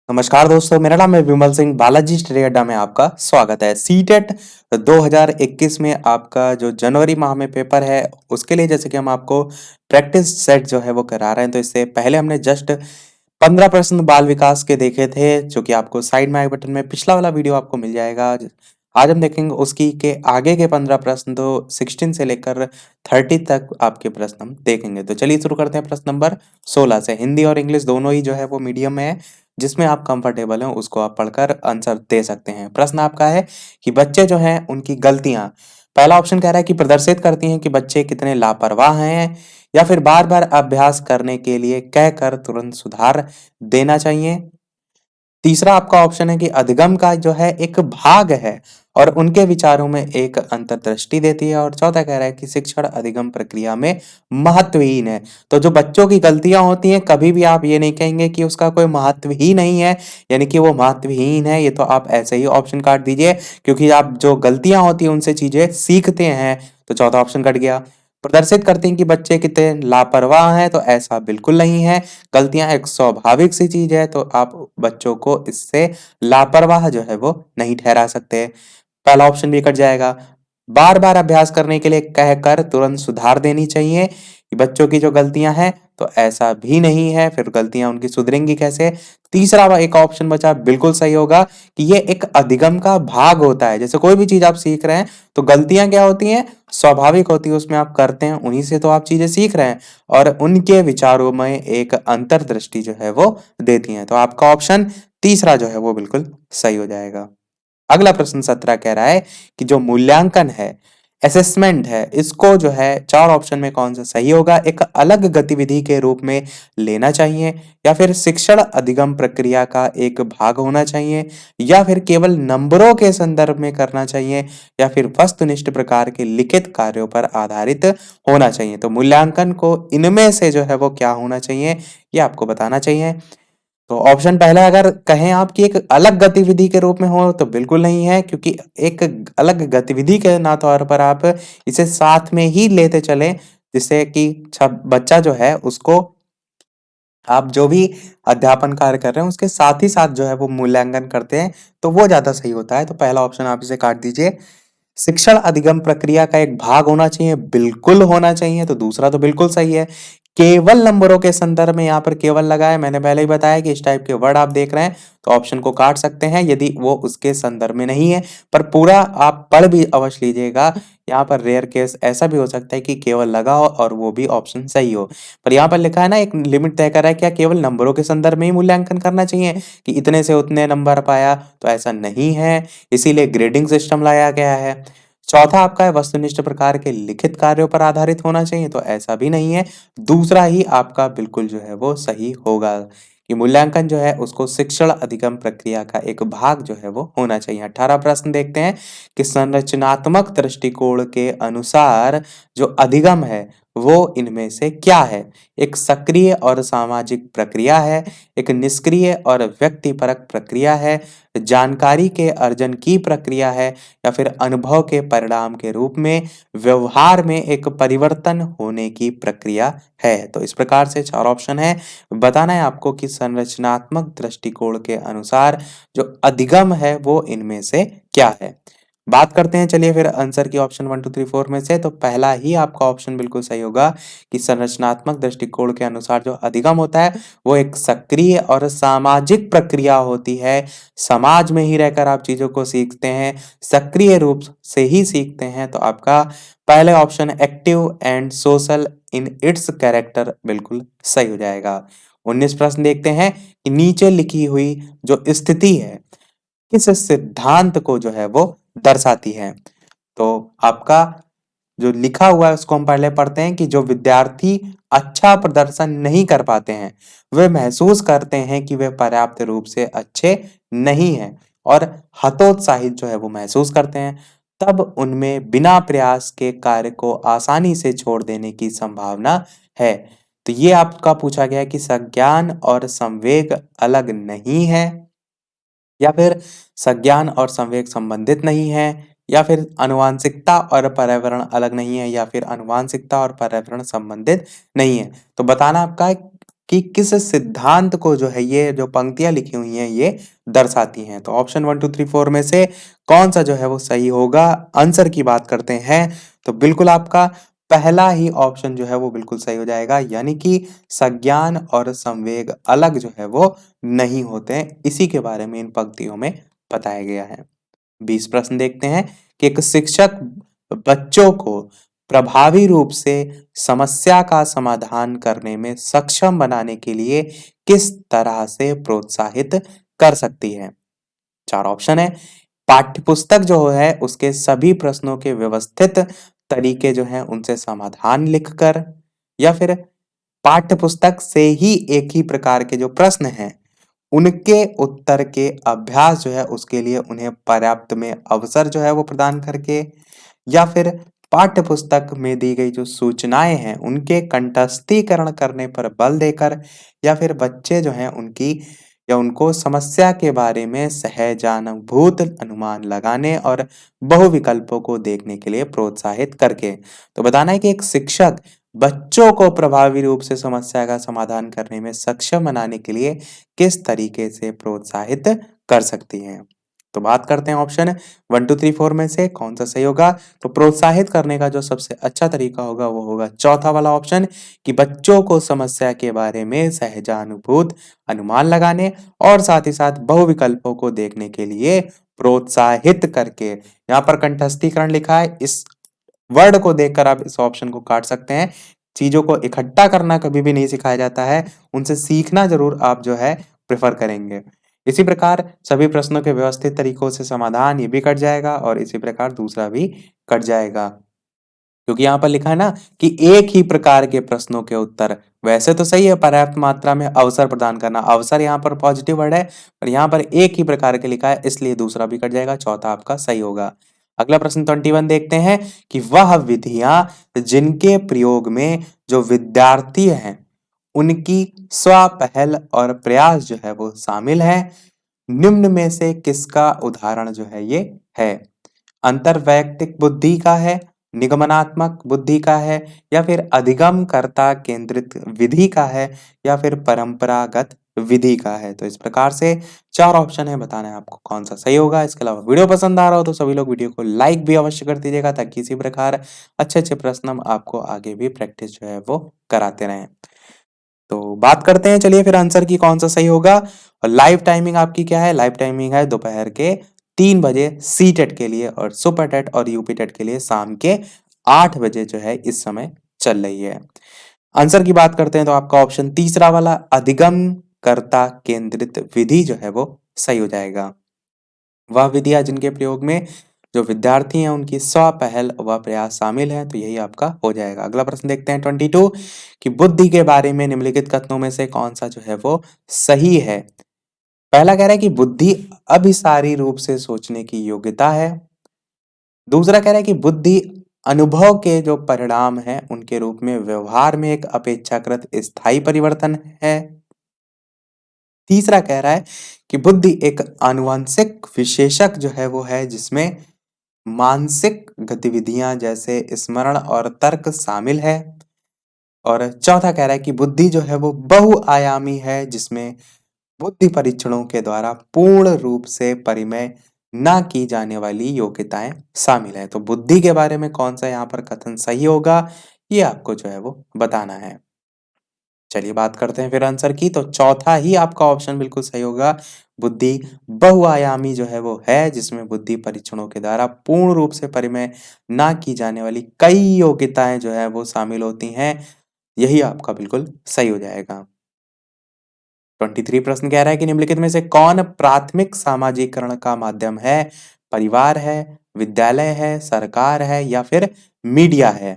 नमस्कार दोस्तों, मेरा नाम है विमल सिंह। बालाजी स्टडी अड्डा में आपका स्वागत है। सीटेट 2021 में आपका जो जनवरी माह में पेपर है, उसके लिए जैसे कि हम आपको प्रैक्टिस सेट जो है वो करा रहे हैं। तो इससे पहले हमने जस्ट 15 प्रश्न बाल विकास के देखे थे, जो कि आपको साइड में आई बटन में पिछला वाला वीडियो आपको मिल जाएगा। आज हम देखेंगे उसकी के आगे के 15 प्रश्न, तो 16 से लेकर 30 तक आपके प्रश्न हम देखेंगे। तो चलिए शुरू करते हैं प्रश्न नंबर 16 से। हिंदी और इंग्लिश दोनों ही जो है वो मीडियम में है, जिसमें आप कंफर्टेबल हैं उसको आप पढ़कर आंसर दे सकते हैं। प्रश्न आपका है कि बच्चे जो हैं उनकी गलतियां। पहला ऑप्शन कह रहा है कि प्रदर्शित करती हैं कि बच्चे कितने लापरवाह हैं, या फिर बार बार अभ्यास करने के लिए कहकर तुरंत सुधार देना चाहिए। तीसरा आपका ऑप्शन है कि अधिगम का जो है एक भाग है और उनके विचारों में एक अंतर्दृष्टि देती है। और चौथा कह रहा है कि शिक्षण अधिगम प्रक्रिया में महत्वहीन है। तो जो बच्चों की गलतियां होती हैं, कभी भी आप ये नहीं कहेंगे कि उसका कोई महत्व ही नहीं है, यानी कि वो महत्वहीन है। ये तो आप ऐसे ही ऑप्शन काट दीजिए, क्योंकि आप जो गलतियां होती हैं उनसे चीजें सीखते हैं। तो चौथा ऑप्शन कट गया। प्रदर्शित करते हैं कि बच्चे कितने लापरवाह हैं, तो ऐसा बिल्कुल नहीं है। गलतियां एक स्वाभाविक सी चीज है, तो आप बच्चों को इससे लापरवाह जो है वो नहीं ठहरा सकते। पहला ऑप्शन भी कट जाएगा। बार बार अभ्यास करने के लिए कहकर तुरंत सुधार देनी चाहिए कि बच्चों की जो गलतियां हैं, तो ऐसा भी नहीं है। फिर गलतियां उनकी सुधरेंगी कैसे? तीसरा एक ऑप्शन बचा, बिल्कुल सही होगा कि ये एक अधिगम का भाग होता है। जैसे कोई भी चीज आप सीख रहे हैं, तो गलतियां क्या होती हैं? स्वाभाविक होती है, उसमें आप करते हैं, उन्हीं से तो आप चीजें सीख रहे हैं। और उनके विचारों में एक अंतर्दृष्टि जो है वो देती हैं। तो आपका ऑप्शन तीसरा जो है वो बिल्कुल सही हो जाएगा। अगला प्रश्न 17 कह रहा है कि जो मूल्यांकन है, असेसमेंट है, इसको जो है चार ऑप्शन में कौन सा सही होगा? एक अलग गतिविधि के रूप में लेना चाहिए, या फिर शिक्षण अधिगम प्रक्रिया का एक भाग होना चाहिए, या फिर केवल नंबरों के संदर्भ में करना चाहिए, या फिर वस्तुनिष्ठ प्रकार के लिखित कार्यों पर आधारित होना चाहिए। तो मूल्यांकन को इनमें से जो है वो क्या होना चाहिए, ये आपको बताना चाहिए। तो ऑप्शन पहला अगर कहें आप कि एक अलग गतिविधि के रूप में हो, तो बिल्कुल नहीं है, क्योंकि एक अलग गतिविधि के ना तौर पर आप इसे साथ में ही लेते चलें, जिससे कि बच्चा जो है उसको आप जो भी अध्यापन कार्य कर रहे हैं उसके साथ ही साथ जो है वो मूल्यांकन करते हैं, तो वो ज्यादा सही होता है। तो पहला ऑप्शन आप इसे काट दीजिए। शिक्षण अधिगम प्रक्रिया का एक भाग होना चाहिए, बिल्कुल होना चाहिए। तो दूसरा तो बिल्कुल सही है। केवल नंबरों के संदर्भ में यहाँ पर केवल लगा है, मैंने पहले ही बताया कि इस टाइप के वर्ड आप देख रहे हैं, तो ऑप्शन को काट सकते हैं यदि वो उसके संदर्भ में नहीं है। पर पूरा आप पढ़ भी अवश्य लीजिएगा। यहाँ पर रेयर केस ऐसा भी हो सकता है कि केवल लगा हो और वो भी ऑप्शन सही हो। पर यहाँ पर लिखा है ना, एक लिमिट तय कर रहा है, क्या केवल नंबरों के संदर्भ में ही मूल्यांकन करना चाहिए कि इतने से उतने नंबर पाया? तो ऐसा नहीं है, इसीलिए ग्रेडिंग सिस्टम लाया गया है। चौथा आपका है वस्तुनिष्ठ प्रकार के लिखित कार्यों पर आधारित होना चाहिए, तो ऐसा भी नहीं है। दूसरा ही आपका बिल्कुल जो है वो सही होगा कि मूल्यांकन जो है उसको शिक्षण अधिगम प्रक्रिया का एक भाग जो है वो होना चाहिए। 18 प्रश्न देखते हैं कि संरचनात्मक दृष्टिकोण के अनुसार जो अधिगम है वो इनमें से क्या है? एक सक्रिय और सामाजिक प्रक्रिया है, एक निष्क्रिय और व्यक्तिपरक प्रक्रिया है, जानकारी के अर्जन की प्रक्रिया है, या फिर अनुभव के परिणाम के रूप में व्यवहार में एक परिवर्तन होने की प्रक्रिया है। तो इस प्रकार से चार ऑप्शन है। बताना है आपको कि संरचनात्मक दृष्टिकोण के अनुसार जो अधिगम है वो इनमें से क्या है। बात करते हैं चलिए फिर आंसर की ऑप्शन 1 2 3 4 में से। तो पहला ही आपका ऑप्शन बिल्कुल सही होगा कि संरचनात्मक दृष्टिकोण के अनुसार जो अधिगम होता है वो एक सक्रिय और सामाजिक प्रक्रिया होती है। समाज में ही रहकर आप चीजों को सीखते हैं, सक्रिय रूप से ही सीखते हैं। तो आपका पहले option active and social in its character बिल्कुल सही हो जाएगा। 19 प्रश्न देखते हैं कि नीचे लिखी हुई जो स्थिति है किस सिद्धांत को जो है वो दर्शाती है। तो आपका जो लिखा हुआ है उसको हम पहले पढ़ते हैं कि जो विद्यार्थी अच्छा प्रदर्शन नहीं कर पाते हैं, वे महसूस करते हैं कि वे पर्याप्त रूप से अच्छे नहीं हैं और हतोत्साहित जो है वो महसूस करते हैं। तब उनमें बिना प्रयास के कार्य को आसानी से छोड़ देने की संभावना है। तो ये आपका पूछा गया है कि संज्ञान और संवेग अलग नहीं है, या फिर संज्ञान और संवेग संबंधित नहीं है, या फिर आनुवांशिकता और पर्यावरण अलग नहीं है, या फिर आनुवांशिकता और पर्यावरण संबंधित नहीं है। तो बताना आपका है कि किस सिद्धांत को जो है ये जो पंक्तियां लिखी हुई हैं ये दर्शाती हैं। तो ऑप्शन 1 2 3 4 में से कौन सा जो है वो सही होगा? आंसर की बात करते हैं तो बिल्कुल आपका पहला ही ऑप्शन जो है वो बिल्कुल सही हो जाएगा, यानी कि संज्ञान और संवेग अलग जो है वो नहीं होते हैं। इसी के बारे में इन पंक्तियों में बताया गया है। 20 प्रश्न देखते हैं कि एक शिक्षक बच्चों को प्रभावी रूप से समस्या का समाधान करने में सक्षम बनाने के लिए किस तरह से प्रोत्साहित कर सकती है? 4 ऑप्शन है। पाठ्यपुस्तक जो है उसके सभी प्रश्नों के व्यवस्थित तरीके जो हैं उनसे समाधान लिखकर, या फिर पाठ्यपुस्तक से ही एक ही प्रकार के जो प्रश्न हैं उनके उत्तर के अभ्यास जो है उसके लिए उन्हें पर्याप्त में अवसर जो है वो प्रदान करके, या फिर पाठ्य पुस्तक में दी गई जो सूचनाएं हैं उनके कंठस्थीकरण करने पर बल देकर, या फिर बच्चे जो हैं उनकी या उनको समस्या के बारे में सहजानुभूत अनुमान लगाने और बहुविकल्पों को देखने के लिए प्रोत्साहित करके। तो बताना है कि एक शिक्षक बच्चों को प्रभावी रूप से समस्या का समाधान करने में सक्षम बनाने के लिए किस तरीके से प्रोत्साहित कर सकती हैं। तो बात करते हैं ऑप्शन 1 2 3 4 में से कौन सा सही होगा। तो प्रोत्साहित करने का जो सबसे अच्छा तरीका होगा वो होगा चौथा वाला ऑप्शन, कि बच्चों को समस्या के बारे में सहजानुभूत अनुमान लगाने और साथ ही साथ बहुविकल्पों को देखने के लिए प्रोत्साहित करके। यहाँ पर कंठस्थीकरण लिखा है, इस वर्ड को देखकर आप इस ऑप्शन को काट सकते हैं। चीजों को इकट्ठा करना कभी भी नहीं सिखाया जाता है, उनसे सीखना जरूर आप जो है प्रेफर करेंगे। इसी प्रकार सभी प्रश्नों के व्यवस्थित तरीकों से समाधान ये भी कट जाएगा और इसी प्रकार दूसरा भी कट जाएगा, क्योंकि यहाँ पर लिखा है ना कि एक ही प्रकार के प्रश्नों के उत्तर। वैसे तो सही है पर्याप्त मात्रा में अवसर प्रदान करना, अवसर यहाँ पर पॉजिटिव वर्ड है, पर यहाँ पर एक ही प्रकार के लिखा है इसलिए दूसरा भी कट जाएगा, चौथा आपका सही होगा। अगला प्रश्न 21 देखते हैं कि वह विधियां जिनके प्रयोग में जो विद्यार्थी हैं उनकी स्वपहल और प्रयास जो है वो शामिल है, निम्न में से किसका उदाहरण जो है ये है? अंतर्वैयक्तिक बुद्धि का है, निगमनात्मक बुद्धि का है, या फिर अधिगमकर्ता केंद्रित विधि का है, या फिर परंपरागत विधि का है? तो इस प्रकार से 4 ऑप्शन है, बताना है आपको कौन सा सही होगा। इसके अलावा वीडियो पसंद आ रहा हो तो सभी लोग वीडियो को लाइक भी अवश्य कर दीजिएगा, ताकि इसी प्रकार अच्छे-अच्छे प्रश्न हम आपको आगे भी प्रैक्टिस जो है वो कराते रहें। तो बात करते हैं चलिए फिर आंसर की कौन सा सही होगा। और लाइव टाइमिंग आपकी क्या है? लाइव टाइमिंग है दोपहर के 3 बजे सी टेट के लिए, और सुपर टेट और यूपी टेट के लिए शाम के 8 बजे जो है इस समय चल रही है। आंसर की बात करते हैं तो आपका ऑप्शन तीसरा वाला अधिगम कर्ता केंद्रित विधि जो है वो सही हो जाएगा। वह विधियां जिनके प्रयोग में जो विद्यार्थी हैं उनकी स्वपहल व प्रयास शामिल है, तो यही आपका हो जाएगा। अगला प्रश्न देखते हैं 22 कि बुद्धि के बारे में निम्नलिखित कथनों में से कौन सा जो है वो सही है। पहला कह रहा है कि बुद्धि अभिसारी रूप से सोचने की योग्यता है। दूसरा कह रहा है कि बुद्धि अनुभव के जो परिणाम हैं उनके रूप में व्यवहार में एक अपेक्षाकृत स्थायी परिवर्तन है। तीसरा कह रहा है कि बुद्धि एक आनुवंशिक विशेषक जो है वो है जिसमें मानसिक गतिविधियां जैसे स्मरण और तर्क शामिल है। और चौथा कह रहा है कि बुद्धि जो है वो बहुआयामी है जिसमें बुद्धि परीक्षणों के द्वारा पूर्ण रूप से परिमेय ना की जाने वाली योग्यताएं शामिल है। तो बुद्धि के बारे में कौन सा यहाँ पर कथन सही होगा ये आपको जो है वो बताना है। चलिए बात करते हैं फिर आंसर की। तो चौथा ही आपका ऑप्शन बिल्कुल सही होगा। बुद्धि बहुआयामी जो है वो है जिसमें बुद्धि परीक्षणों के द्वारा पूर्ण रूप से परिमेय ना की जाने वाली कई योग्यताएं जो है वो शामिल होती हैं। यही आपका बिल्कुल सही हो जाएगा। 23 प्रश्न कह रहा है कि निम्नलिखित में से कौन प्राथमिक सामाजिकरण का माध्यम है? परिवार है, विद्यालय है, सरकार है, या फिर मीडिया है?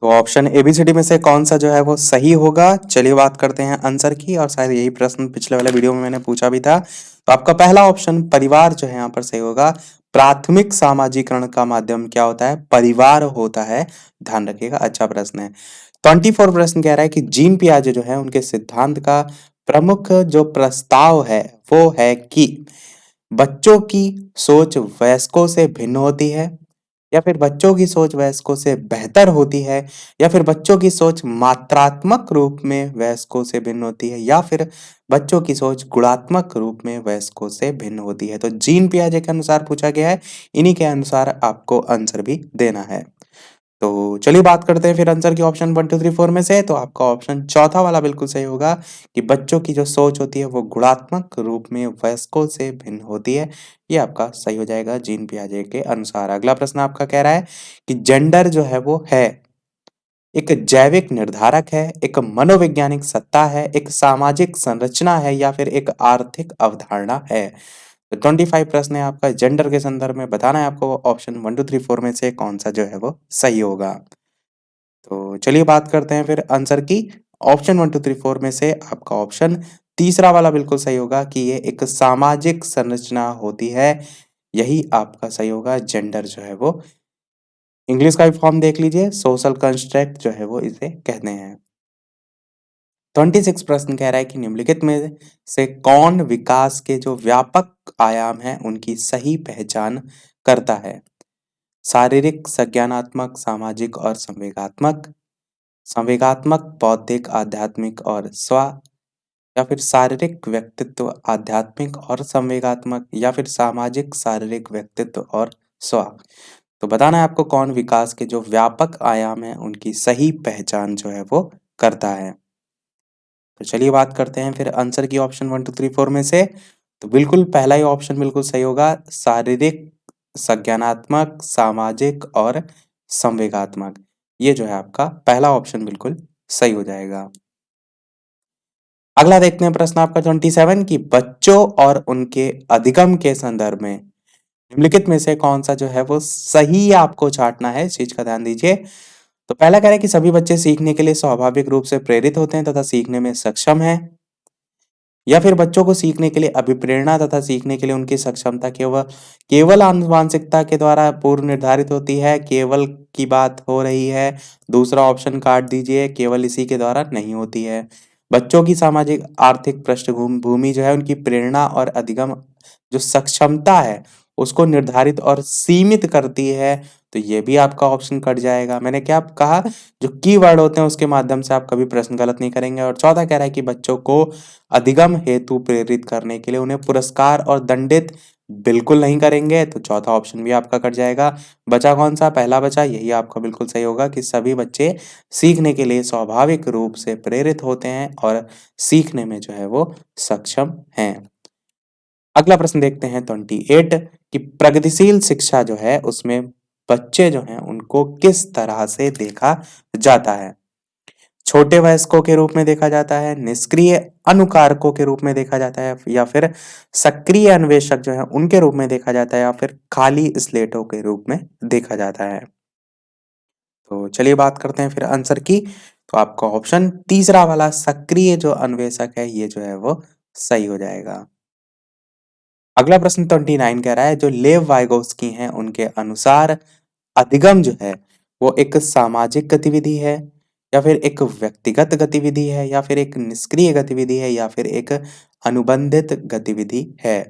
तो ऑप्शन एबीसीडी में से कौन सा जो है वो सही होगा। चलिए बात करते हैं आंसर की, और शायद यही प्रश्न पिछले वाले वीडियो में मैंने पूछा भी था। तो आपका पहला ऑप्शन परिवार जो है यहाँ पर सही होगा। प्राथमिक सामाजिकरण का माध्यम क्या होता है? परिवार होता है। ध्यान रखिएगा, अच्छा प्रश्न है। 24 प्रश्न कह रहा है कि जीन पियाजे जो है उनके सिद्धांत का प्रमुख जो प्रस्ताव है वो है कि बच्चों की सोच वयस्कों से भिन्न होती है, या फिर बच्चों की सोच वयस्कों से बेहतर होती है, या फिर बच्चों की सोच मात्रात्मक रूप में वयस्कों से भिन्न होती है, या फिर बच्चों की सोच गुणात्मक रूप में वयस्कों से भिन्न होती है। तो जीन पियाजे के अनुसार पूछा गया है, इन्हीं के अनुसार आपको आंसर भी देना है। तो चलिए बात करते हैं फिर आंसर की ऑप्शन 1, 2, 3, 4 में से। तो आपका ऑप्शन चौथा वाला बिल्कुल सही होगा कि बच्चों की जो सोच होती है वो गुणात्मक रूप में वयस्कों से भिन्न होती है। ये आपका सही हो जाएगा जीन पियाजे के अनुसार। अगला प्रश्न आपका कह रहा है कि जेंडर जो है वो है एक जैविक निर्धारक है, एक मनोवैज्ञानिक सत्ता है, एक सामाजिक संरचना है, या फिर एक आर्थिक अवधारणा है। तो 25 प्रश्न है आपका जेंडर के संदर्भ में। बताना है आपको ऑप्शन 1, 2, 3, 4 में से कौन सा जो है वो सही होगा। तो चलिए बात करते हैं फिर आंसर की। ऑप्शन 1, 2, 3, 4 में से आपका ऑप्शन तीसरा वाला बिल्कुल सही होगा कि ये एक सामाजिक संरचना होती है। यही आपका सही होगा, जेंडर जो है वो इंग्लिश का भी फॉर्म देख लीजिए, सोशल कंस्ट्रक्ट जो है वो इसे कहते हैं। 26 प्रश्न कह रहा है कि निम्नलिखित में से कौन विकास के जो व्यापक आयाम हैं उनकी सही पहचान करता है? शारीरिक, संज्ञानात्मक, सामाजिक और संवेगात्मक, संवेगात्मक, बौद्धिक, आध्यात्मिक और स्व, या फिर शारीरिक, व्यक्तित्व, आध्यात्मिक और संवेगात्मक, या फिर सामाजिक, शारीरिक, व्यक्तित्व और स्व। तो बताना है आपको कौन विकास के जो व्यापक आयाम हैं उनकी सही पहचान जो है वो करता है। तो चलिए बात करते हैं फिर आंसर की ऑप्शन 1, 2, 3, 4 में से। तो बिल्कुल पहला ही ऑप्शन बिल्कुल सही होगा, शारीरिक, संज्ञानात्मक, सामाजिक और संवेगात्मक। ये जो है आपका पहला ऑप्शन बिल्कुल सही हो जाएगा। अगला देखते हैं प्रश्न आपका 27 कि बच्चों और उनके अधिगम के संदर्भ में निम्नलिखित में से कौन सा जो है वो सही आपको छांटना है, इस चीज का ध्यान दीजिए। तो पहला कह रहा है कि सभी बच्चे सीखने के लिए स्वाभाविक रूप से प्रेरित होते हैं तथा सीखने में सक्षम हैं, या फिर बच्चों को सीखने के लिए अभिप्रेरणा तथा सीखने के लिए उनकी सक्षमता केवल केवल आनुवांशिकता के द्वारा पूर्व निर्धारित होती है। केवल की बात हो रही है, दूसरा ऑप्शन काट दीजिए, केवल इसी के द्वारा नहीं होती है। बच्चों की सामाजिक आर्थिक पृष्ठभूमि जो है उनकी प्रेरणा और अधिगम जो सक्षमता है उसको निर्धारित और सीमित करती है। तो ये भी आपका ऑप्शन कट जाएगा। मैंने क्या कहा, जो कीवर्ड होते हैं उसके माध्यम से आप कभी प्रश्न गलत नहीं करेंगे। और चौथा कह रहा है कि बच्चों को अधिगम हेतु प्रेरित करने के लिए उन्हें पुरस्कार और दंडित बिल्कुल नहीं करेंगे। तो चौथा ऑप्शन भी आपका कट जाएगा। बचा कौन सा, पहला बचा, यही आपका बिल्कुल सही होगा कि सभी बच्चे सीखने के लिए स्वाभाविक रूप से प्रेरित होते हैं और सीखने में जो है वो सक्षम हैं। अगला प्रश्न देखते हैं 28 कि प्रगतिशील शिक्षा जो है उसमें बच्चे जो हैं उनको किस तरह से देखा जाता है? छोटे वयस्कों के रूप में देखा जाता है, निष्क्रिय अनुकारकों के रूप में देखा जाता है, या फिर सक्रिय अन्वेषक जो है उनके रूप में देखा जाता है, या फिर खाली स्लेटों के रूप में देखा जाता है। तो चलिए बात करते हैं फिर आंसर की। तो आपका ऑप्शन तीसरा वाला सक्रिय जो अन्वेषक है ये जो है वो सही हो जाएगा। अगला प्रश्न 29 कह रहा है जो लेव वाइगोस्की हैं उनके अनुसार अधिगम जो है वो एक सामाजिक गतिविधि है, या फिर एक व्यक्तिगत गतिविधि है, या फिर एक निष्क्रिय गतिविधि है, या फिर एक अनुबंधित गतिविधि है।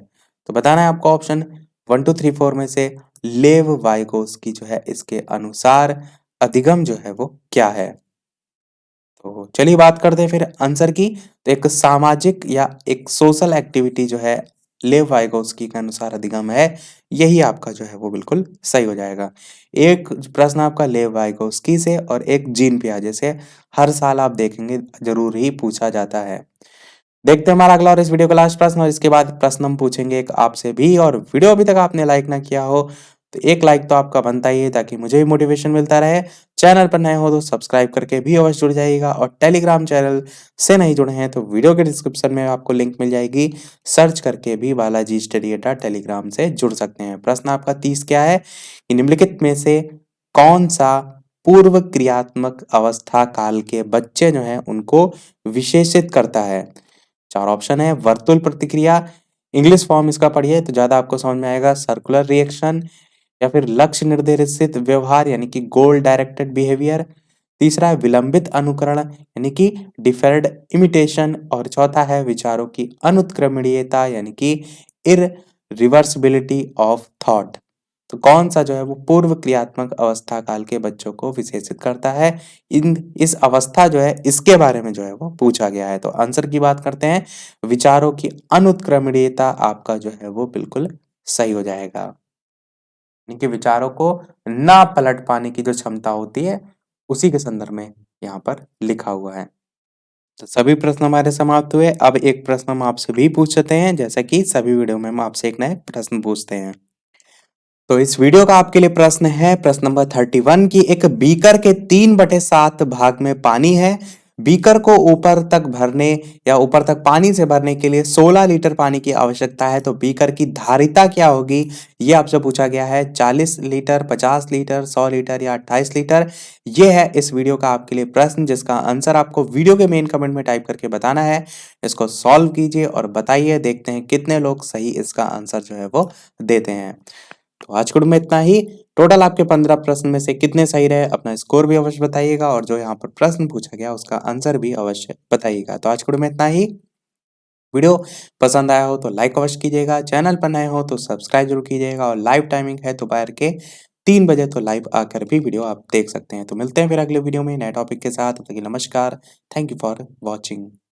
तो बताना है आपको ऑप्शन 1, 2, 3, 4 में से लेव वाइगोस्की जो है इसके अनुसार अधिगम जो है वो क्या है। तो चलिए बात करते हैं फिर आंसर की। तो एक सामाजिक या एक सोशल एक्टिविटी जो है लेव वाइगोस्की के अनुसार अधिगम है, यही आपका जो है वो बिल्कुल सही हो जाएगा। एक प्रश्न आपका लेव वाइगोस्की से और एक जीन पियाजे से हर साल आप देखेंगे जरूर ही पूछा जाता है। देखते हैं हमारा अगला और इस वीडियो का लास्ट प्रश्न, और इसके बाद प्रश्न हम पूछेंगे एक आपसे भी। और वीडियो अभी तक आपने लाइक ना किया हो तो एक लाइक तो आपका बनता ही है ताकि मुझे भी मोटिवेशन मिलता रहे। चैनल पर नए हो तो सब्सक्राइब करके भी अवश्य जुड़ जाइएगा, और टेलीग्राम चैनल से नहीं जुड़े हैं तो वीडियो के डिस्क्रिप्शन में आपको लिंक मिल जाएगी, सर्च करके भी बालाजी स्टडी अड्डा टेलीग्राम से जुड़ सकते हैं। प्रश्न आपका 30 क्या है कि निम्नलिखित में से कौन सा पूर्व क्रियात्मक अवस्था काल के बच्चे जो हैं उनको विशेषित करता है? चार ऑप्शन है, वर्तुल प्रतिक्रिया, इंग्लिश फॉर्म इसका पढ़िए तो ज्यादा आपको समझ में आएगा, सर्कुलर रिएक्शन, या फिर लक्ष्य निर्देशित व्यवहार यानी कि गोल डायरेक्टेड बिहेवियर, तीसरा है विलंबित अनुकरण यानी कि डिफर्ड इमिटेशन, और चौथा है विचारों की अनुत्क्रमणीयता यानी कि इररिवर्सिबिलिटी ऑफ थॉट। तो कौन सा जो है वो पूर्व क्रियात्मक अवस्था काल के बच्चों को विशेषित करता है? इस अवस्था जो है इसके बारे में जो है वो पूछा गया है। तो आंसर की बात करते हैं, विचारों की अनुत्क्रमणीयता आपका जो है वो बिल्कुल सही हो जाएगा। यानी कि विचारों को ना पलट पाने की जो क्षमता होती है, उसी के संदर्भ में यहाँ पर लिखा हुआ है। तो सभी प्रश्न हमारे समाप्त हुए। अब एक प्रश्न हम आपसे भी पूछ सकते हैं, जैसा कि सभी वीडियो में हम आपसे एक नए प्रश्न पूछते हैं। तो इस वीडियो का आपके लिए प्रश्न है, प्रश्न नंबर 31 की एक बीकर के 3/7 भाग में पानी है। बीकर को ऊपर तक भरने या ऊपर तक पानी से भरने के लिए 16 लीटर पानी की आवश्यकता है। तो बीकर की धारिता क्या होगी? ये आपसे पूछा गया है। 40 लीटर, 50 लीटर, 100 लीटर या 28 लीटर। ये है इस वीडियो का आपके लिए प्रश्न, जिसका आंसर आपको वीडियो के मेन कमेंट में टाइप करके बताना है। इसको सॉल्व कीजिए और बताइए, देखते हैं कितने लोग सही इसका आंसर जो है वो देते हैं। तो आज के वीडियो में इतना ही। टोटल आपके 15 प्रश्न में से कितने सही रहे, अपना स्कोर भी अवश्य बताइएगा और जो यहाँ पर प्रश्न पूछा गया उसका आंसर भी अवश्य बताइएगा। तो आज के वीडियो में इतना ही। वीडियो पसंद आया हो तो लाइक अवश्य कीजिएगा, चैनल पर नए हो तो सब्सक्राइब जरूर कीजिएगा और लाइव टाइमिंग है दोपहर के 3 बजे, तो लाइव आकर भी वीडियो आप देख सकते हैं। तो मिलते हैं फिर अगले वीडियो में नए टॉपिक के साथ। तब तक के लिए नमस्कार। Thank you for watching.